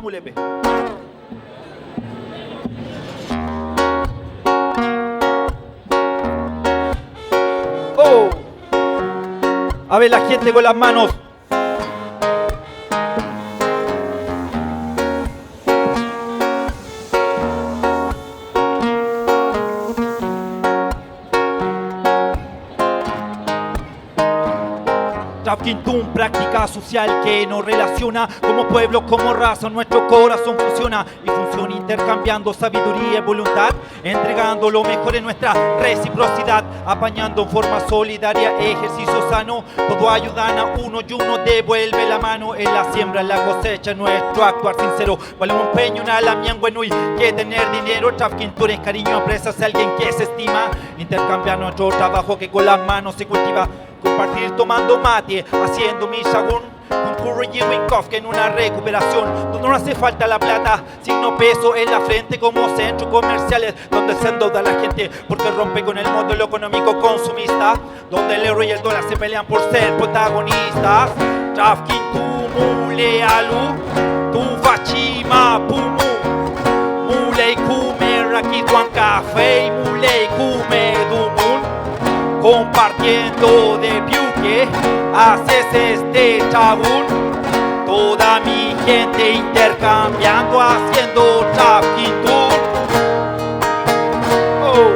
mulepe. Oh, a ver la gente con las manos. Trafkintoon, práctica social que nos relaciona como pueblo, como raza, nuestro corazón fusiona y funciona intercambiando sabiduría y voluntad, entregando lo mejor en nuestra reciprocidad, apañando en forma solidaria, ejercicio sano, todo ayudan a uno y uno devuelve la mano en la siembra, en la cosecha, nuestro actuar sincero, vale un empeño, una lamian bueno y que tener dinero, Trafkintoon es cariño, apresas a alguien que se estima, intercambiar nuestro trabajo que con las manos se cultiva. Compartir tomando mate, haciendo mi shagún, con curry y Winkoff en una recuperación donde no hace falta la plata, signo peso en la frente como centros comerciales donde se endeuda la gente porque rompe con el modelo económico consumista, donde el euro y el dólar se pelean por ser protagonistas. Trafkintoon mule alu, tu fachima pumu, mule kume rakituan café, mule kume dumun. Compartiendo de piuque, haces este chabún. Toda mi gente intercambiando, haciendo Trafkintoon. Oh,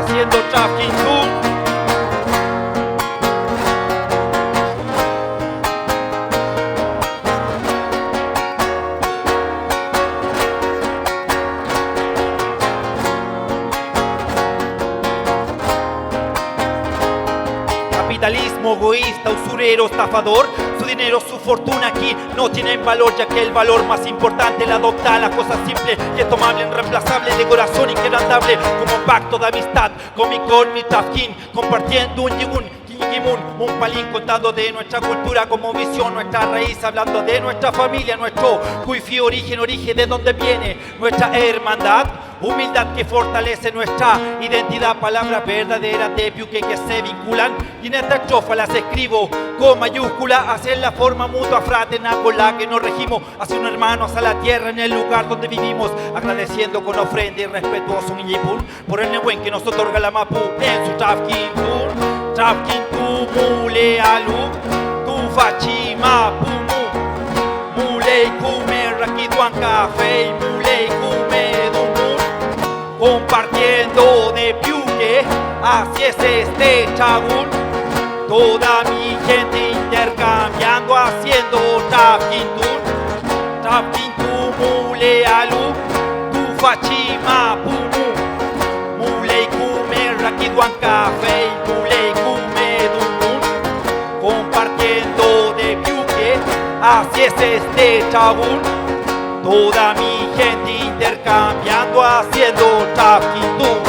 haciendo Trafkintoon. Capitalismo egoísta, usurero, estafador, su dinero, su fortuna aquí no tienen valor, ya que el valor más importante la adopta la cosa simple y es tomable, irreemplazable, de corazón inquebrantable, como un pacto de amistad con mi Trafkin, compartiendo un yigun. Un palín contando de nuestra cultura como visión, nuestra raíz, hablando de nuestra familia, nuestro cuifi, origen de donde viene nuestra hermandad, humildad que fortalece nuestra identidad, palabras verdaderas de piuque que se vinculan y en esta estrofa las escribo con mayúscula, hacia la forma mutua fraterna con la que nos regimos, hacia un hermano, hacia la tierra en el lugar donde vivimos, agradeciendo con ofrenda y respetuoso un yipun por el nebuen que nos otorga la mapu en su Trafkintoon. Trafkintoon mule alu, tu fachima pumu, mule kume rakituan café, mule kume dumun. Compartiendo de piuque, así es este chabún. Toda mi gente intercambiando, haciendo Trafkintoon. Trafkintoon mule alu, tu fachima pumu, mule kume rakituan café, mule kume dumun. Compartiendo de piuque, así es este chabún. Toda mi gente intercambiando, haciendo Trafkintoon.